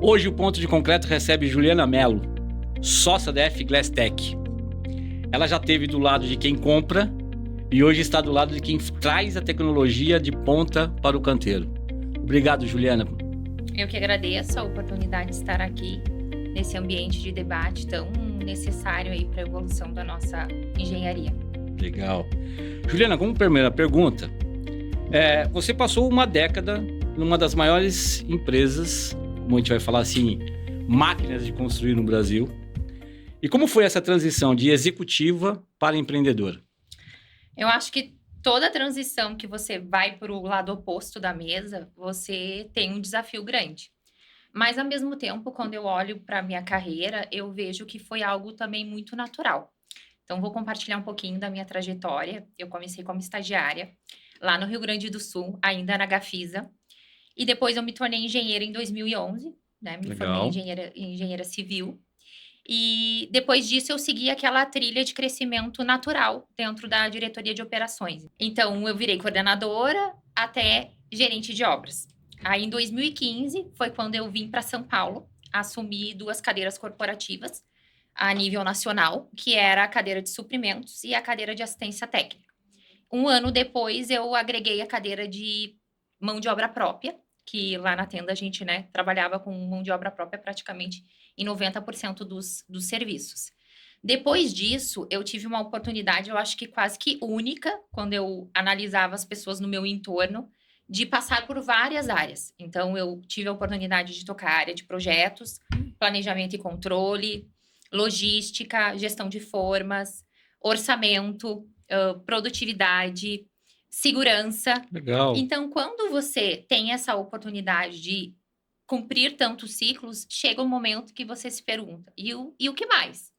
Hoje o Ponto de Concreto recebe Juliana Mello, sócia da F-Glass Tech. Ela já esteve do lado de quem compra e hoje está do lado de quem traz a tecnologia de ponta para o canteiro. Obrigado, Juliana. Eu que agradeço a oportunidade de estar aqui nesse ambiente de debate tão necessário aí para a evolução da nossa engenharia. Legal. Juliana, como primeira pergunta, você passou uma década numa das maiores empresas, como a gente vai falar assim, máquinas de construir no Brasil. E como foi essa transição de executiva para empreendedora? Eu acho que toda transição que você vai para o lado oposto da mesa, você tem um desafio grande. Mas, ao mesmo tempo, quando eu olho para a minha carreira, eu vejo que foi algo também muito natural. Então, vou compartilhar um pouquinho da minha trajetória. Eu comecei como estagiária lá no Rio Grande do Sul, ainda na Gafisa. E depois eu me tornei engenheira em 2011, né? Me formei Legal. engenheira civil. E depois disso eu segui aquela trilha de crescimento natural dentro da diretoria de operações. Então, eu virei coordenadora até gerente de obras. Aí, em 2015, foi quando eu vim para São Paulo, assumi 2 cadeiras corporativas a nível nacional, que era a cadeira de suprimentos e a cadeira de assistência técnica. Um ano depois, eu agreguei a cadeira de mão de obra própria, que lá na Tenda a gente, né, trabalhava com mão de obra própria praticamente em 90% dos serviços. Depois disso, eu tive uma oportunidade, eu acho que quase que única, quando eu analisava as pessoas no meu entorno, de passar por várias áreas. Então, eu tive a oportunidade de tocar a área de projetos, planejamento e controle, logística, gestão de formas, orçamento, produtividade, segurança. Legal. Então, quando você tem essa oportunidade de cumprir tantos ciclos, chega um momento que você se pergunta: e o que mais?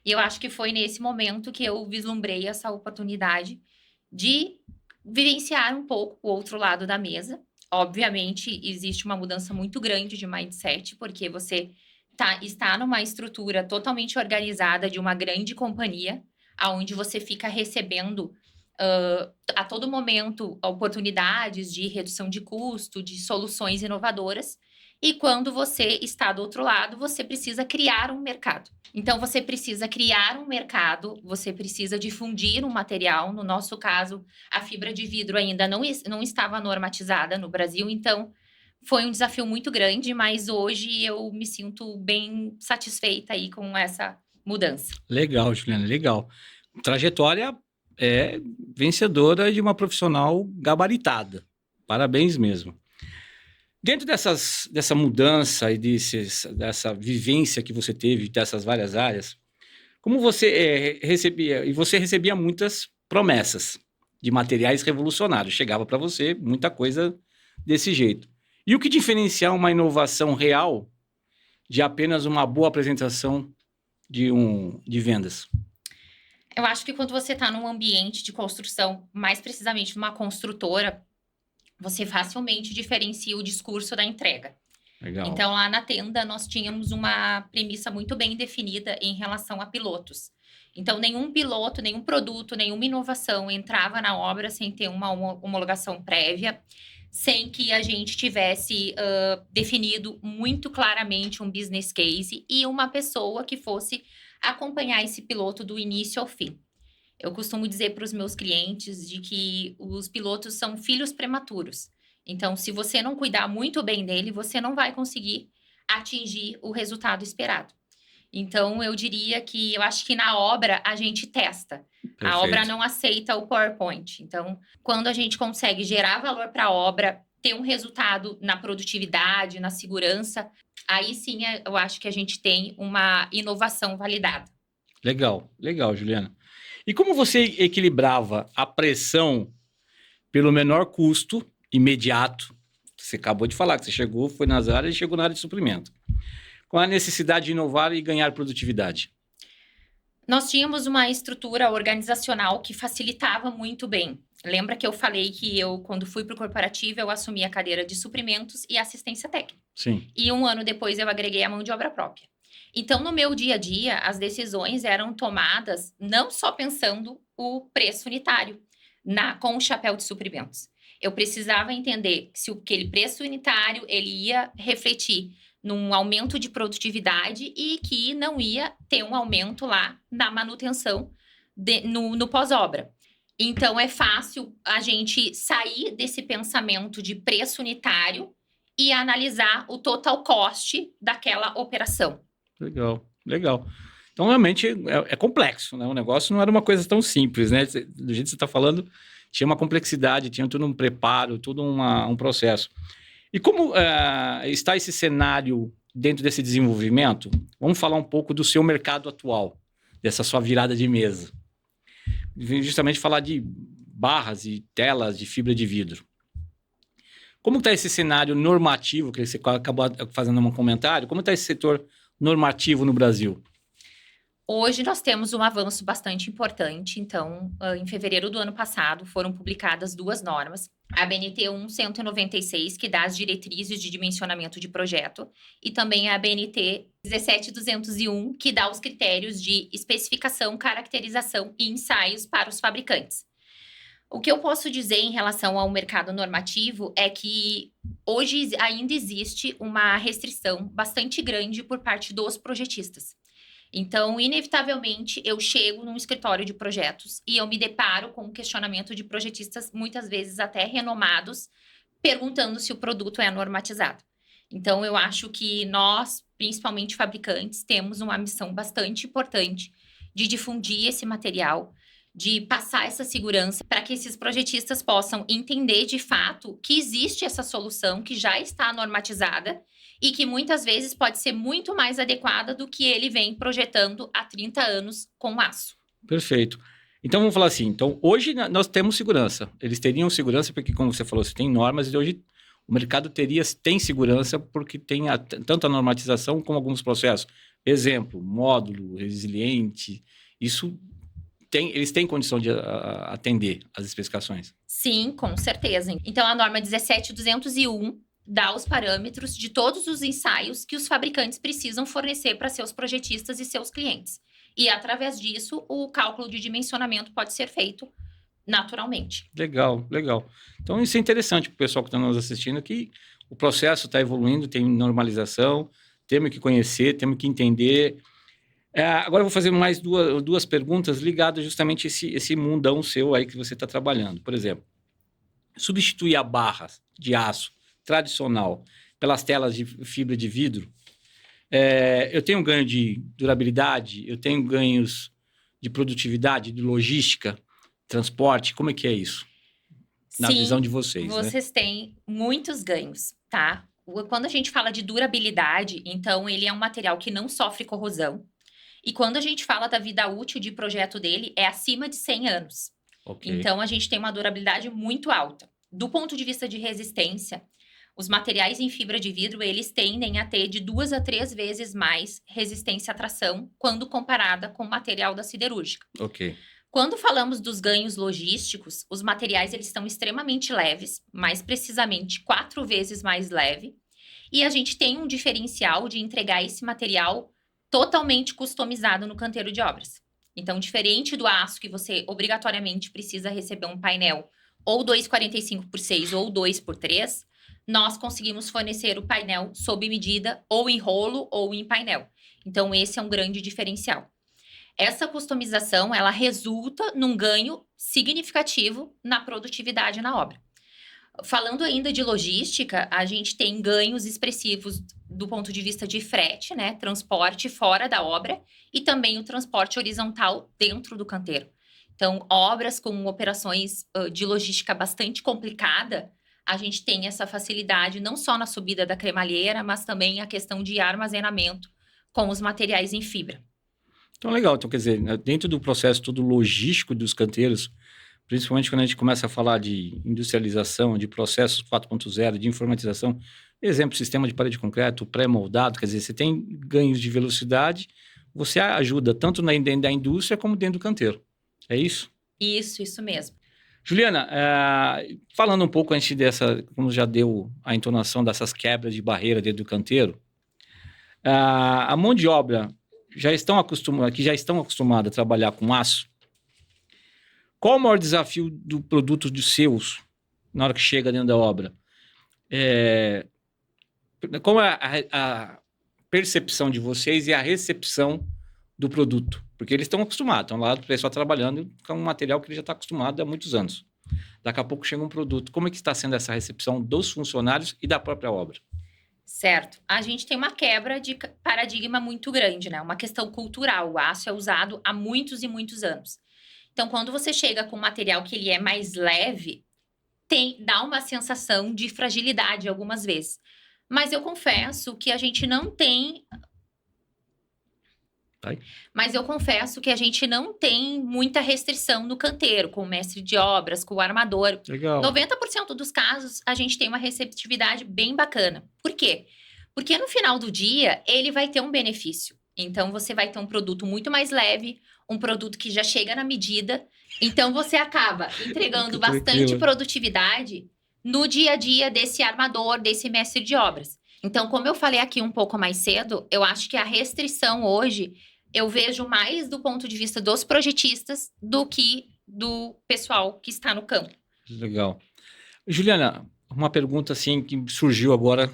E eu acho que foi nesse momento que eu vislumbrei essa oportunidade de vivenciar um pouco o outro lado da mesa. Obviamente, existe uma mudança muito grande de mindset, porque você está numa estrutura totalmente organizada de uma grande companhia, aonde você fica recebendo a todo momento oportunidades de redução de custo, de soluções inovadoras. E quando você está do outro lado, você precisa criar um mercado. Então, você precisa criar um mercado, você precisa difundir um material. No nosso caso, a fibra de vidro ainda não estava normatizada no Brasil, então foi um desafio muito grande, mas hoje eu me sinto bem satisfeita aí com essa mudança. Legal, Juliana, legal. Trajetória vencedora de uma profissional gabaritada. Parabéns mesmo. Dentro dessa mudança e dessa vivência que você teve dessas várias áreas, como você recebia, e você recebia muitas promessas de materiais revolucionários, chegava para você muita coisa desse jeito. E o que diferenciar uma inovação real de apenas uma boa apresentação de vendas? Eu acho que quando você está num ambiente de construção, mais precisamente numa construtora, você facilmente diferencia o discurso da entrega. Legal. Então, lá na Tenda, nós tínhamos uma premissa muito bem definida em relação a pilotos. Então, nenhum piloto, nenhum produto, nenhuma inovação entrava na obra sem ter uma homologação prévia, sem que a gente tivesse definido muito claramente um business case e uma pessoa que fosse acompanhar esse piloto do início ao fim. Eu costumo dizer para os meus clientes de que os pilotos são filhos prematuros. Então, se você não cuidar muito bem dele, você não vai conseguir atingir o resultado esperado. Então, eu diria que eu acho que na obra a gente testa. A obra não aceita o PowerPoint. Então, quando a gente consegue gerar valor para a obra, ter um resultado na produtividade, na segurança, aí sim eu acho que a gente tem uma inovação validada. Legal, legal, Juliana. E como você equilibrava a pressão pelo menor custo imediato? Você acabou de falar que você chegou, foi nas áreas e chegou na área de suprimento. Com a necessidade de inovar e ganhar produtividade? Nós tínhamos uma estrutura organizacional que facilitava muito bem. Lembra que eu falei que quando fui para o corporativo, eu assumi a cadeira de suprimentos e assistência técnica. Sim. E um ano depois eu agreguei a mão de obra própria. Então, no meu dia a dia, as decisões eram tomadas não só pensando o preço unitário com o chapéu de suprimentos. Eu precisava entender se aquele preço unitário ele ia refletir num aumento de produtividade e que não ia ter um aumento lá na manutenção no pós-obra. Então, é fácil a gente sair desse pensamento de preço unitário e analisar o total cost daquela operação. Legal, legal. Então, realmente, é complexo, né? O negócio não era uma coisa tão simples, né? Do jeito que você está falando, tinha uma complexidade, tinha todo um preparo, todo um processo. E como está esse cenário dentro desse desenvolvimento? Vamos falar um pouco do seu mercado atual, dessa sua virada de mesa. Justamente falar de barras e telas de fibra de vidro. Como está esse cenário normativo, que você acabou fazendo um comentário, como está esse setor normativo no Brasil? Hoje nós temos um avanço bastante importante. Então, em fevereiro do ano passado, foram publicadas 2 normas. A ABNT 1196, que dá as diretrizes de dimensionamento de projeto, e também a ABNT 17201, que dá os critérios de especificação, caracterização e ensaios para os fabricantes. O que eu posso dizer em relação ao mercado normativo é que hoje ainda existe uma restrição bastante grande por parte dos projetistas. Então, inevitavelmente, eu chego num escritório de projetos e eu me deparo com um questionamento de projetistas, muitas vezes até renomados, perguntando se o produto é normatizado. Então, eu acho que nós, principalmente fabricantes, temos uma missão bastante importante de difundir esse material, de passar essa segurança para que esses projetistas possam entender de fato que existe essa solução que já está normatizada e que muitas vezes pode ser muito mais adequada do que ele vem projetando há 30 anos com aço. Perfeito. Então, vamos falar assim. Então, hoje nós temos segurança. Eles teriam segurança porque, como você falou, você tem normas e hoje o mercado tem segurança porque tem tanto a normatização como alguns processos. Exemplo, módulo, resiliente. Isso eles têm condição de atender as especificações? Sim, com certeza. Então, a norma 17201 dá os parâmetros de todos os ensaios que os fabricantes precisam fornecer para seus projetistas e seus clientes. E, através disso, o cálculo de dimensionamento pode ser feito naturalmente. Legal, legal. Então, isso é interessante para o pessoal que está nos assistindo, que o processo está evoluindo, tem normalização, temos que conhecer, temos que entender. Agora eu vou fazer mais duas perguntas ligadas justamente a esse mundão seu aí que você está trabalhando. Por exemplo, substituir a barra de aço tradicional pelas telas de fibra de vidro, eu tenho ganho de durabilidade, eu tenho ganhos de produtividade, de logística, transporte, como é que é isso? Na visão de vocês, vocês têm muitos ganhos, tá? Quando a gente fala de durabilidade, então ele é um material que não sofre corrosão. E quando a gente fala da vida útil de projeto dele, é acima de 100 anos. Okay. Então, a gente tem uma durabilidade muito alta. Do ponto de vista de resistência, os materiais em fibra de vidro, eles tendem a ter de 2 a 3 vezes mais resistência à tração quando comparada com o material da siderúrgica. Ok. Quando falamos dos ganhos logísticos, os materiais eles estão extremamente leves, mais precisamente 4 vezes mais leve. E a gente tem um diferencial de entregar esse material totalmente customizado no canteiro de obras. Então, diferente do aço que você obrigatoriamente precisa receber um painel ou 2,45x6 ou 2x3, nós conseguimos fornecer o painel sob medida ou em rolo ou em painel. Então, esse é um grande diferencial. Essa customização, ela resulta num ganho significativo na produtividade na obra. Falando ainda de logística, a gente tem ganhos expressivos do ponto de vista de frete, né? Transporte fora da obra e também o transporte horizontal dentro do canteiro. Então, obras com operações de logística bastante complicada, a gente tem essa facilidade não só na subida da cremalheira, mas também a questão de armazenamento com os materiais em fibra. Então, legal. Então, quer dizer, dentro do processo todo logístico dos canteiros, principalmente quando a gente começa a falar de industrialização, de processos 4.0, de informatização, exemplo, sistema de parede de concreto, pré-moldado, quer dizer, você tem ganhos de velocidade, você ajuda tanto dentro da indústria como dentro do canteiro. É isso? Isso mesmo. Juliana, falando um pouco antes dessa, como já deu a entonação dessas quebras de barreira dentro do canteiro, a mão de obra que já estão acostumadas a trabalhar com aço, qual o maior desafio do produto de seus na hora que chega dentro da obra? Qual é percepção de vocês e a recepção do produto? Porque eles estão acostumados, estão lá o pessoal trabalhando com um material que ele já está acostumado há muitos anos. Daqui a pouco chega um produto. Como é que está sendo essa recepção dos funcionários e da própria obra? Certo. A gente tem uma quebra de paradigma muito grande, né? Uma questão cultural. O aço é usado há muitos e muitos anos. Então, quando você chega com um material que ele é mais leve, dá uma sensação de fragilidade algumas vezes. Mas eu confesso que a gente não tem Tá aí? Mas eu confesso que a gente não tem muita restrição no canteiro, com o mestre de obras, com o armador. Legal. 90% dos casos, a gente tem uma receptividade bem bacana. Por quê? Porque no final do dia, ele vai ter um benefício. Então, você vai ter um produto muito mais leve, um produto que já chega na medida. Então, você acaba entregando bastante produtividade no dia a dia desse armador, desse mestre de obras. Então, como eu falei aqui um pouco mais cedo, eu acho que a restrição hoje eu vejo mais do ponto de vista dos projetistas do que do pessoal que está no campo. Legal. Juliana, uma pergunta assim que surgiu agora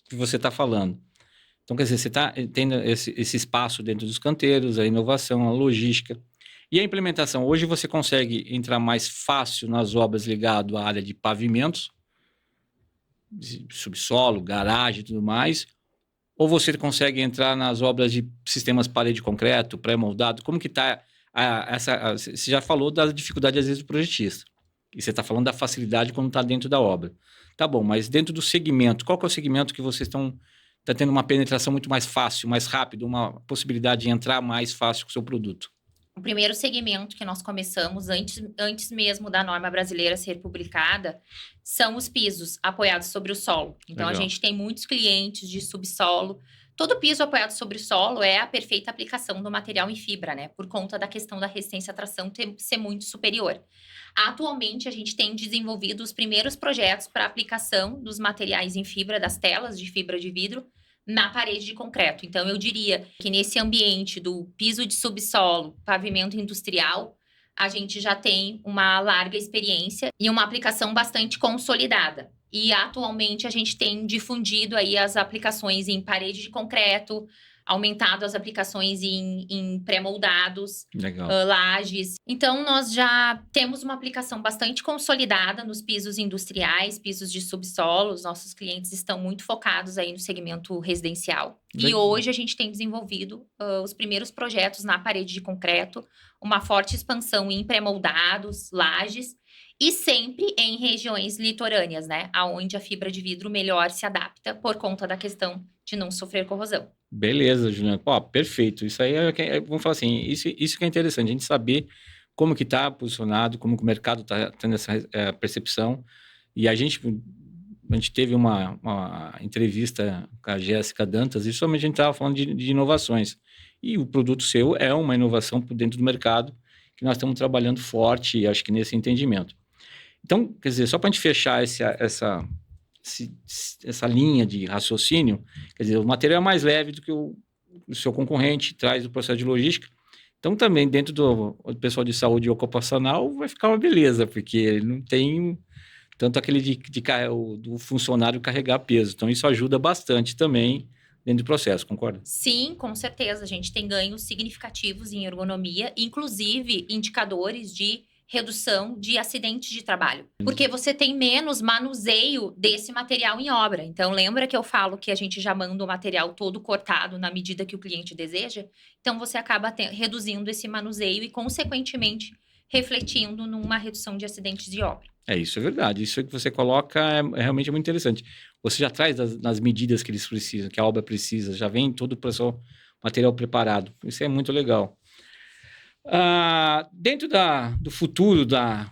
que você está falando. Então, quer dizer, você está tendo esse espaço dentro dos canteiros, a inovação, a logística. E a implementação, hoje você consegue entrar mais fácil nas obras ligado à área de pavimentos, subsolo, garagem e tudo mais, ou você consegue entrar nas obras de sistemas parede de concreto, pré-moldado? Como que está você já falou da dificuldade, às vezes, do projetista. E você está falando da facilidade quando está dentro da obra. Tá bom, mas dentro do segmento, qual que é o segmento que vocês estão tendo uma penetração muito mais fácil, mais rápido, uma possibilidade de entrar mais fácil com o seu produto? O primeiro segmento que nós começamos, antes mesmo da norma brasileira ser publicada, são os pisos apoiados sobre o solo. Então, Legal. A gente tem muitos clientes de subsolo. Todo piso apoiado sobre o solo é a perfeita aplicação do material em fibra, né? Por conta da questão da resistência à tração ser muito superior. Atualmente, a gente tem desenvolvido os primeiros projetos para aplicação dos materiais em fibra, das telas de fibra de vidro, na parede de concreto. Então, eu diria que nesse ambiente do piso de subsolo, pavimento industrial, a gente já tem uma larga experiência e uma aplicação bastante consolidada. E, atualmente, a gente tem difundido aí as aplicações em parede de concreto, aumentado as aplicações em pré-moldados, lajes. Então, nós já temos uma aplicação bastante consolidada nos pisos industriais, pisos de subsolo. Os nossos clientes estão muito focados aí no segmento residencial. E hoje a gente tem desenvolvido os primeiros projetos na parede de concreto, uma forte expansão em pré-moldados, lajes, e sempre em regiões litorâneas, né? Onde a fibra de vidro melhor se adapta por conta da questão de não sofrer corrosão. Beleza, Juliana. Pô, perfeito. Isso aí vamos falar assim, isso que é interessante, a gente saber como que está posicionado, como que o mercado está tendo essa percepção. E a gente teve uma entrevista com a Jéssica Dantas e somente a gente estava falando de inovações. E o produto seu é uma inovação por dentro do mercado que nós estamos trabalhando forte, acho que nesse entendimento. Então, quer dizer, só para a gente fechar essa linha de raciocínio, quer dizer, o material é mais leve do que o seu concorrente, traz o processo de logística. Então, também, dentro do pessoal de saúde ocupacional, vai ficar uma beleza, porque ele não tem tanto aquele do funcionário carregar peso. Então, isso ajuda bastante também dentro do processo, concorda? Sim, com certeza. A gente tem ganhos significativos em ergonomia, inclusive indicadores de redução de acidentes de trabalho. Porque você tem menos manuseio desse material em obra. Então, lembra que eu falo que a gente já manda o material todo cortado na medida que o cliente deseja? Então, você acaba reduzindo esse manuseio e, consequentemente, refletindo numa redução de acidentes de obra. Isso é verdade. Isso que você coloca é realmente muito interessante. Você já traz nas medidas que eles precisam, que a obra precisa, já vem todo o material preparado. Isso é muito legal. Dentro do futuro,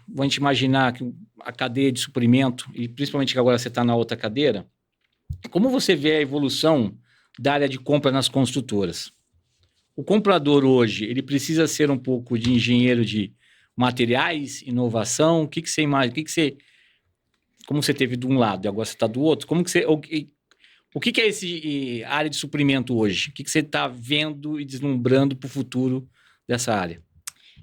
vamos imaginar que a cadeia de suprimento, e principalmente que agora você está na outra cadeira, como você vê a evolução da área de compra nas construtoras? O comprador hoje, ele precisa ser um pouco de engenheiro de materiais, inovação, o que você imagina, como você teve de um lado e agora você está do outro, o que é esse área de suprimento hoje? O que você está vendo e deslumbrando para o futuro dessa área?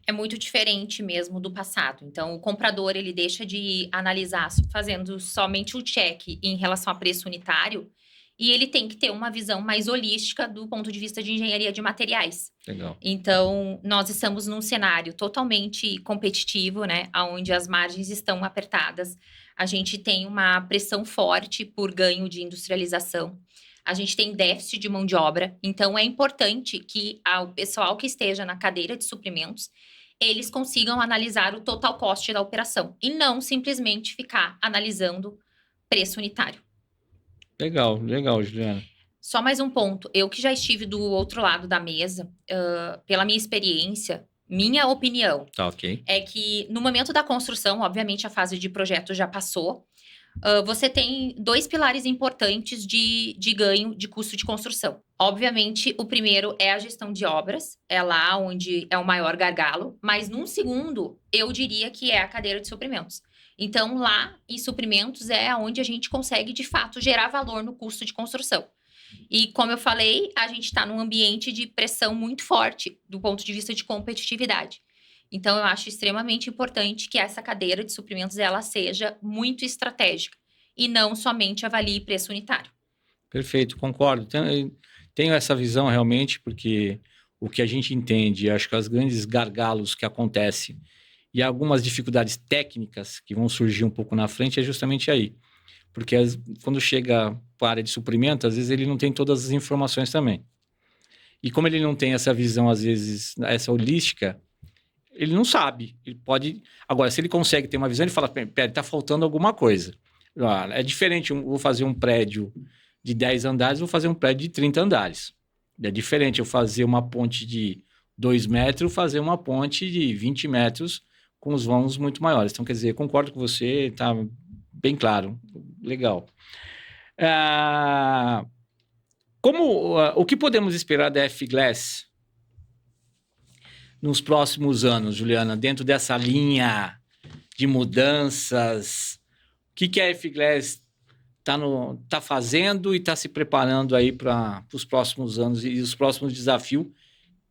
É muito diferente mesmo do passado. Então, o comprador, ele deixa de analisar fazendo somente o check em relação a preço unitário e ele tem que ter uma visão mais holística do ponto de vista de engenharia de materiais. Legal. Então, nós estamos num cenário totalmente competitivo, né, onde as margens estão apertadas. A gente tem uma pressão forte por ganho de industrialização. A gente tem déficit de mão de obra. Então, é importante que o pessoal que esteja na cadeira de suprimentos, eles consigam analisar o total cost da operação e não simplesmente ficar analisando preço unitário. Legal, legal, Juliana. Só mais um ponto. Eu que já estive do outro lado da mesa, pela minha experiência, minha opinião Tá, ok. é que no momento da construção, obviamente a fase de projeto já passou, você tem 2 pilares importantes de ganho de custo de construção. Obviamente, o primeiro é a gestão de obras, é lá onde é o maior gargalo, mas num segundo, eu diria que é a cadeira de suprimentos. Então, lá em suprimentos é onde a gente consegue, de fato, gerar valor no custo de construção. E como eu falei, a gente está num ambiente de pressão muito forte do ponto de vista de competitividade. Então, eu acho extremamente importante que essa cadeira de suprimentos ela seja muito estratégica e não somente avalie preço unitário. Perfeito, concordo. Tenho essa visão realmente, porque o que a gente entende, acho que os grandes gargalos que acontecem e algumas dificuldades técnicas que vão surgir um pouco na frente é justamente aí. Porque quando chega para a área de suprimento, às vezes ele não tem todas as informações também. E como ele não tem essa visão, às vezes, essa holística, ele não sabe. Ele pode. Agora, se ele consegue ter uma visão, ele fala: pera, está faltando alguma coisa. É diferente, eu vou fazer um prédio de 10 andares, vou fazer um prédio de 30 andares. É diferente eu fazer uma ponte de 2 metros, fazer uma ponte de 20 metros com os vãos muito maiores. Então, quer dizer, concordo com você, está bem claro. Legal. O que podemos esperar da F-Glass nos próximos anos, Juliana, dentro dessa linha de mudanças? O que a F-Glass está fazendo e está se preparando aí para os próximos anos e os próximos desafios,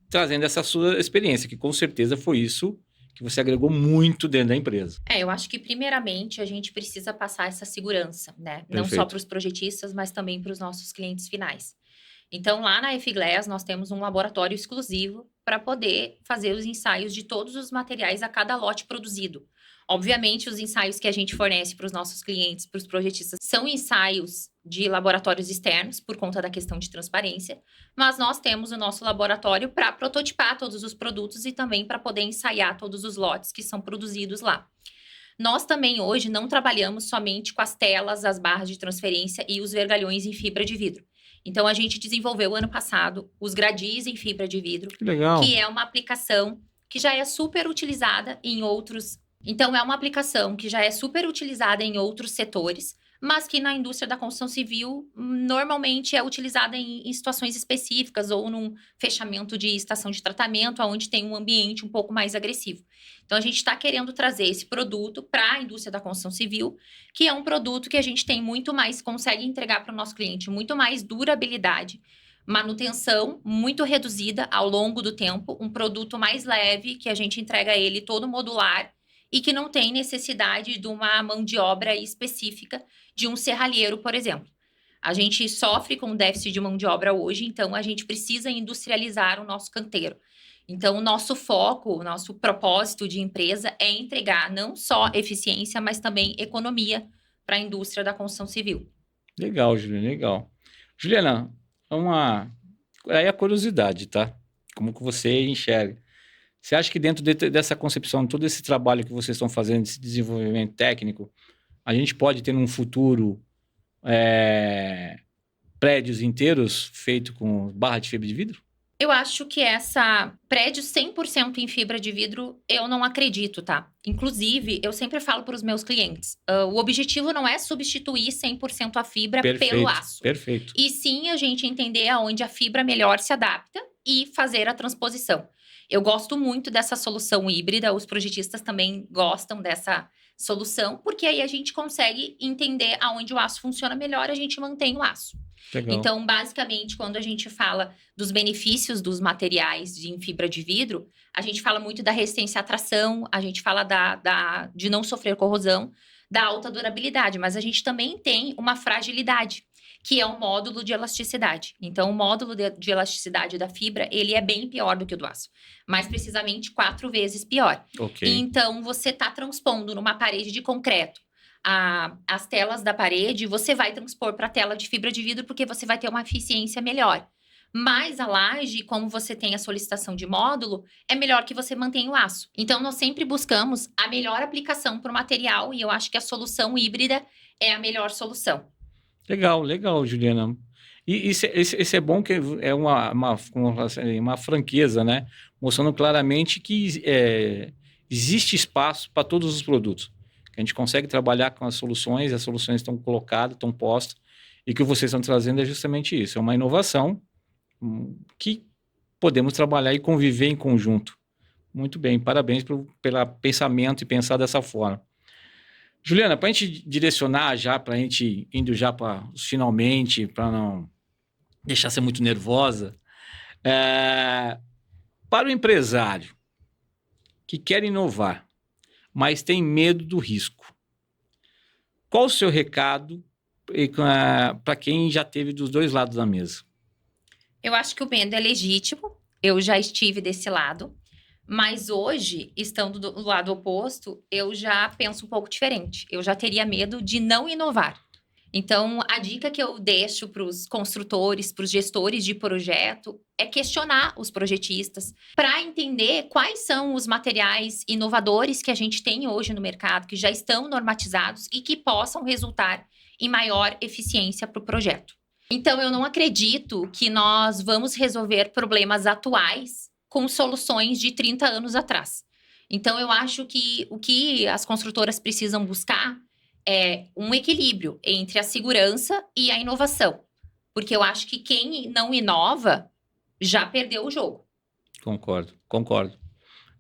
trazendo essa sua experiência, que com certeza foi isso que você agregou muito dentro da empresa. Eu acho que primeiramente a gente precisa passar essa segurança, né? Não Perfeito. só para os projetistas, mas também para os nossos clientes finais. Então, lá na F-Glass, nós temos um laboratório exclusivo para poder fazer os ensaios de todos os materiais a cada lote produzido. Obviamente, os ensaios que a gente fornece para os nossos clientes, para os projetistas, são ensaios de laboratórios externos, por conta da questão de transparência, mas nós temos o nosso laboratório para prototipar todos os produtos e também para poder ensaiar todos os lotes que são produzidos lá. Nós também hoje não trabalhamos somente com as telas, as barras de transferência e os vergalhões em fibra de vidro. Então, a gente desenvolveu ano passado os gradis em fibra de vidro, Que legal. que é uma aplicação que já é super utilizada em outros. Então, é uma aplicação que já é super utilizada em outros setores, mas que na indústria da construção civil normalmente é utilizada em situações específicas ou num fechamento de estação de tratamento, onde tem um ambiente um pouco mais agressivo. Então, a gente está querendo trazer esse produto para a indústria da construção civil, que é um produto que a gente tem muito mais, consegue entregar para o nosso cliente muito mais durabilidade, manutenção muito reduzida ao longo do tempo, um produto mais leve, que a gente entrega ele todo modular e que não tem necessidade de uma mão de obra específica de um serralheiro, por exemplo. A gente sofre com déficit de mão de obra hoje, então a gente precisa industrializar o nosso canteiro. Então, o nosso foco, o nosso propósito de empresa é entregar não só eficiência, mas também economia para a indústria da construção civil. Legal, Juliana, legal. Juliana, aí a curiosidade, tá? Como que você enxerga? Você acha que dentro dessa concepção, todo esse trabalho que vocês estão fazendo, esse desenvolvimento técnico, a gente pode ter num futuro prédios inteiros feitos com barra de fibra de vidro? Eu acho que essa prédio 100% em fibra de vidro, eu não acredito, tá? Inclusive, eu sempre falo para os meus clientes, o objetivo não é substituir 100% a fibra pelo aço. Perfeito. E sim a gente entender aonde a fibra melhor se adapta e fazer a transposição. Eu gosto muito dessa solução híbrida, os projetistas também gostam dessa solução, porque aí a gente consegue entender aonde o aço funciona melhor, a gente mantém o aço. Legal. Então, basicamente, quando a gente fala dos benefícios dos materiais em fibra de vidro, a gente fala muito da resistência à tração, a gente fala de não sofrer corrosão, da alta durabilidade, mas a gente também tem uma fragilidade, que é o módulo de elasticidade. Então, o módulo de elasticidade da fibra, ele é bem pior do que o do aço. Mais precisamente, 4 vezes pior. Ok. Então, você está transpondo numa parede de concreto as telas da parede, você vai transpor para a tela de fibra de vidro, porque você vai ter uma eficiência melhor. Mas a laje, como você tem a solicitação de módulo, é melhor que você mantenha o aço. Então, nós sempre buscamos a melhor aplicação para o material, e eu acho que a solução híbrida é a melhor solução. Legal, legal, Juliana. E esse é bom que é uma franqueza, né? Mostrando claramente que existe espaço para todos os produtos. A gente consegue trabalhar com as soluções estão colocadas, estão postas, e o que vocês estão trazendo é justamente isso. É uma inovação que podemos trabalhar e conviver em conjunto. Muito bem, parabéns pelo pensamento e pensar dessa forma. Juliana, para a gente direcionar já, para a gente indo já para os finalmente, para não deixar você muito nervosa, para o empresário que quer inovar, mas tem medo do risco, qual o seu recado para quem já teve dos dois lados da mesa? Eu acho que o medo é legítimo, eu já estive desse lado, mas hoje, estando do lado oposto, eu já penso um pouco diferente. Eu já teria medo de não inovar. Então, a dica que eu deixo para os construtores, para os gestores de projeto, é questionar os projetistas para entender quais são os materiais inovadores que a gente tem hoje no mercado, que já estão normatizados e que possam resultar em maior eficiência para o projeto. Então, eu não acredito que nós vamos resolver problemas atuais com soluções de 30 anos atrás. Então, eu acho que o que as construtoras precisam buscar é um equilíbrio entre a segurança e a inovação. Porque eu acho que quem não inova já perdeu o jogo. Concordo.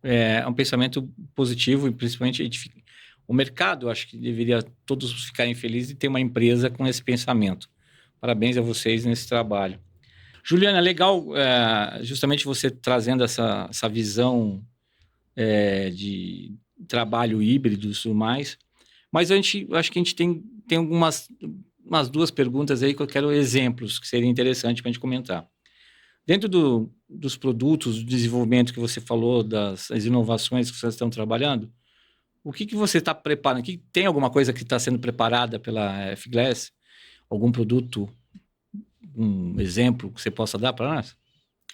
É um pensamento positivo e principalmente o mercado, acho que deveria todos ficarem felizes de ter uma empresa com esse pensamento. Parabéns a vocês nesse trabalho. Juliana, legal justamente você trazendo essa visão de trabalho híbrido e tudo mais, mas acho que a gente tem umas duas perguntas aí que eu quero exemplos, que seria interessante para a gente comentar. Dentro dos produtos, do desenvolvimento que você falou, das inovações que vocês estão trabalhando, o que você está preparando? Tem alguma coisa que está sendo preparada pela F-Glass? Algum produto, um exemplo que você possa dar para nós?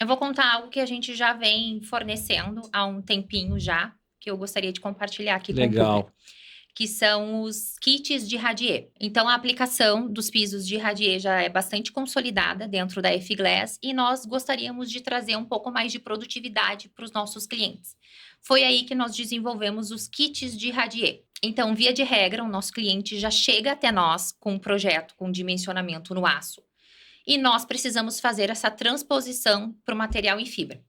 Eu vou contar algo que a gente já vem fornecendo há um tempinho já, que eu gostaria de compartilhar aqui com o público, que são os kits de radier. Então, a aplicação dos pisos de radier já é bastante consolidada dentro da F-Glass e nós gostaríamos de trazer um pouco mais de produtividade para os nossos clientes. Foi aí que nós desenvolvemos os kits de radier. Então, via de regra, o nosso cliente já chega até nós com um projeto com dimensionamento no aço e nós precisamos fazer essa transposição para o material em fibra.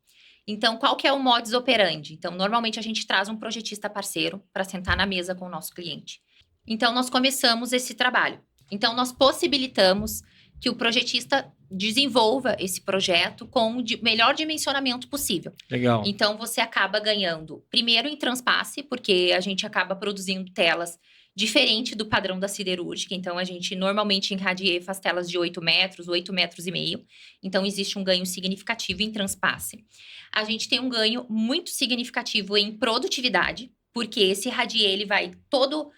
Então, qual que é o modus operandi? Então, normalmente a gente traz um projetista parceiro para sentar na mesa com o nosso cliente. Então, nós começamos esse trabalho. Então, nós possibilitamos que o projetista desenvolva esse projeto com o melhor dimensionamento possível. Legal. Então, você acaba ganhando, primeiro em transpasse, porque a gente acaba produzindo telas diferente do padrão da siderúrgica. Então, a gente normalmente em radier faz telas de 8 metros, 8 metros e meio. Então, existe um ganho significativo em transpasse. A gente tem um ganho muito significativo em produtividade, porque esse radier ele vai todo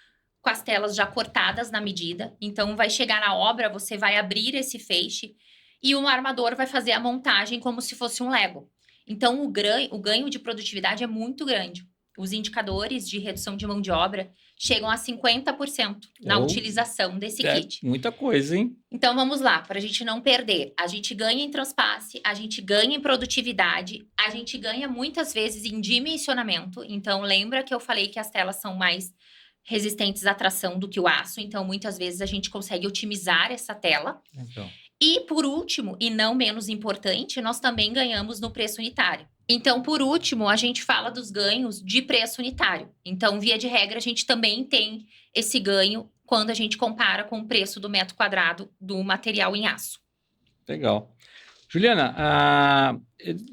com as telas já cortadas na medida. Então, vai chegar na obra, você vai abrir esse feixe e o armador vai fazer a montagem como se fosse um Lego. Então, o ganho de produtividade é muito grande. Os indicadores de redução de mão de obra chegam a 50% na utilização desse kit. Muita coisa, hein? Então, vamos lá, para a gente não perder. A gente ganha em transpasse, a gente ganha em produtividade, a gente ganha muitas vezes em dimensionamento. Então, lembra que eu falei que as telas são mais resistentes à tração do que o aço. Então, muitas vezes a gente consegue otimizar essa tela. Então. E, por último, e não menos importante, nós também ganhamos no preço unitário. Então, por último, a gente fala dos ganhos de preço unitário. Então, via de regra, a gente também tem esse ganho quando a gente compara com o preço do metro quadrado do material em aço. Legal. Juliana,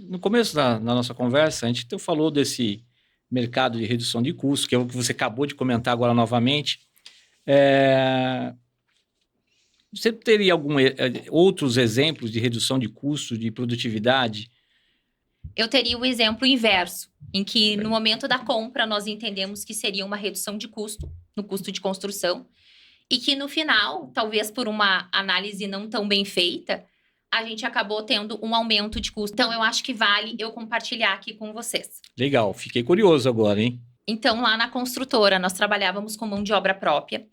no começo da nossa conversa, a gente falou desse mercado de redução de custos, que é o que você acabou de comentar agora novamente. Você teria outros exemplos de redução de custo, de produtividade? Eu teria o exemplo inverso, em que no momento da compra nós entendemos que seria uma redução de custo, no custo de construção, e que no final, talvez por uma análise não tão bem feita, a gente acabou tendo um aumento de custo. Então, eu acho que vale eu compartilhar aqui com vocês. Legal, fiquei curioso agora, hein? Então, lá na construtora, nós trabalhávamos com mão de obra própria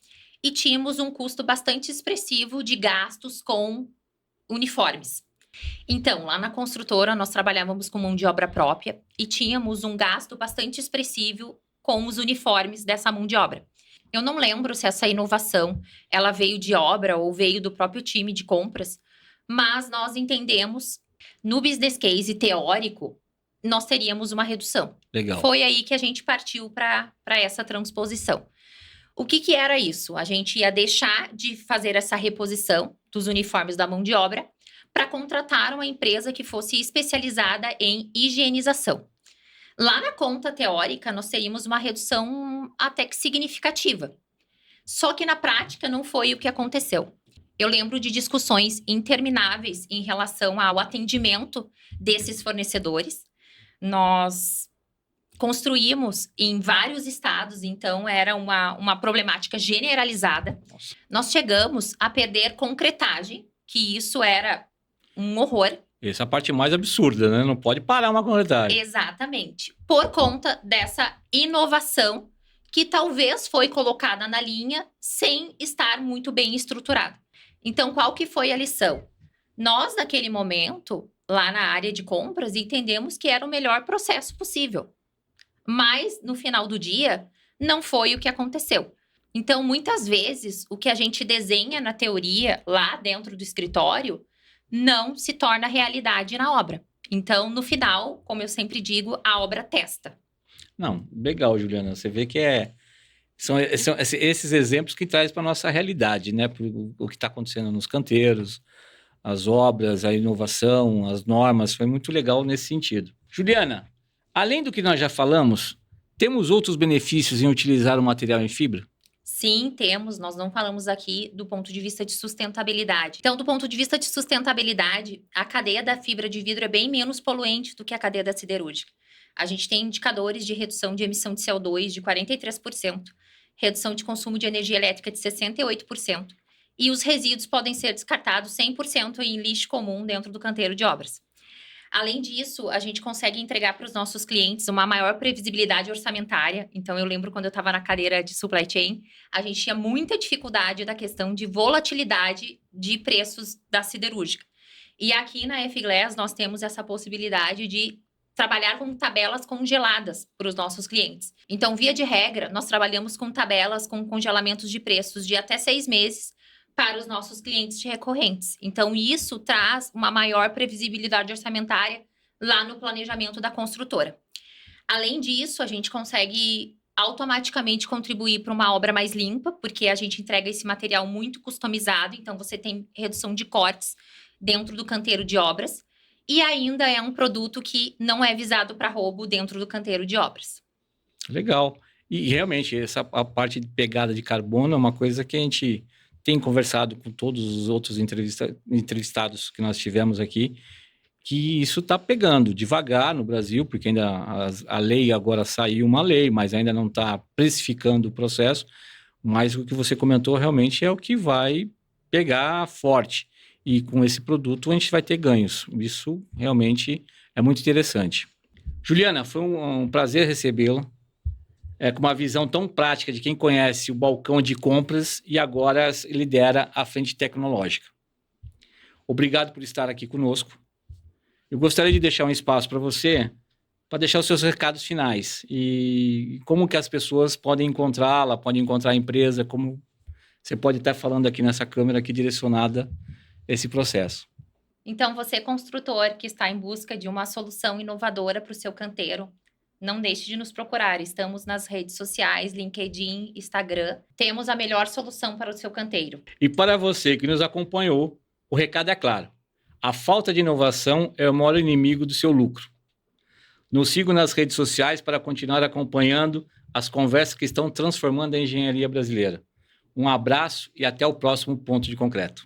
e tínhamos um custo bastante expressivo de gastos com uniformes. Então, lá na construtora, nós trabalhávamos com mão de obra própria e tínhamos um gasto bastante expressivo com os uniformes dessa mão de obra. Eu não lembro se essa inovação ela veio de obra ou veio do próprio time de compras, mas nós entendemos, no business case teórico, nós teríamos uma redução. Legal. Foi aí que a gente partiu para essa transposição. O que era isso? A gente ia deixar de fazer essa reposição dos uniformes da mão de obra para contratar uma empresa que fosse especializada em higienização. Lá na conta teórica, nós teríamos uma redução até que significativa. Só que na prática não foi o que aconteceu. Eu lembro de discussões intermináveis em relação ao atendimento desses fornecedores. Nós construímos em vários estados, então era uma problemática generalizada. Nossa. Nós chegamos a perder concretagem, que isso era um horror. Essa é a parte mais absurda, né? Não pode parar uma concretagem. Exatamente. Por conta dessa inovação que talvez foi colocada na linha sem estar muito bem estruturada. Então, qual que foi a lição? Nós, naquele momento, lá na área de compras, entendemos que era o melhor processo possível. Mas, no final do dia, não foi o que aconteceu. Então, muitas vezes, o que a gente desenha na teoria, lá dentro do escritório, não se torna realidade na obra. Então, no final, como eu sempre digo, a obra testa. Não, legal, Juliana. Você vê que são esses exemplos que traz para a nossa realidade, né? O que está acontecendo nos canteiros, as obras, a inovação, as normas. Foi muito legal nesse sentido. Juliana, além do que nós já falamos, temos outros benefícios em utilizar o material em fibra? Sim, temos. Nós não falamos aqui do ponto de vista de sustentabilidade. Então, do ponto de vista de sustentabilidade, a cadeia da fibra de vidro é bem menos poluente do que a cadeia da siderúrgica. A gente tem indicadores de redução de emissão de CO2 de 43%, redução de consumo de energia elétrica de 68%, e os resíduos podem ser descartados 100% em lixo comum dentro do canteiro de obras. Além disso, a gente consegue entregar para os nossos clientes uma maior previsibilidade orçamentária. Então, eu lembro quando eu estava na cadeira de supply chain, a gente tinha muita dificuldade da questão de volatilidade de preços da siderúrgica. E aqui na F-Glass, nós temos essa possibilidade de trabalhar com tabelas congeladas para os nossos clientes. Então, via de regra, nós trabalhamos com tabelas com congelamentos de preços de até 6 meses, para os nossos clientes recorrentes. Então, isso traz uma maior previsibilidade orçamentária lá no planejamento da construtora. Além disso, a gente consegue automaticamente contribuir para uma obra mais limpa, porque a gente entrega esse material muito customizado, então você tem redução de cortes dentro do canteiro de obras, e ainda é um produto que não é visado para roubo dentro do canteiro de obras. Legal. E realmente, a parte de pegada de carbono é uma coisa que a gente tem conversado com todos os outros entrevistados que nós tivemos aqui, que isso está pegando devagar no Brasil, porque ainda a lei agora saiu uma lei, mas ainda não está precificando o processo, mas o que você comentou realmente é o que vai pegar forte. E com esse produto a gente vai ter ganhos. Isso realmente é muito interessante. Juliana, foi um prazer recebê-la. Com uma visão tão prática de quem conhece o balcão de compras e agora lidera a frente tecnológica. Obrigado por estar aqui conosco. Eu gostaria de deixar um espaço para você, para deixar os seus recados finais e como que as pessoas podem encontrá-la, podem encontrar a empresa, como você pode estar falando aqui nessa câmera aqui direcionada a esse processo. Então, você construtor que está em busca de uma solução inovadora para o seu canteiro, não deixe de nos procurar. Estamos nas redes sociais, LinkedIn, Instagram. Temos a melhor solução para o seu canteiro. E para você que nos acompanhou, o recado é claro. A falta de inovação é o maior inimigo do seu lucro. Nos sigam nas redes sociais para continuar acompanhando as conversas que estão transformando a engenharia brasileira. Um abraço e até o próximo Ponto de Concreto.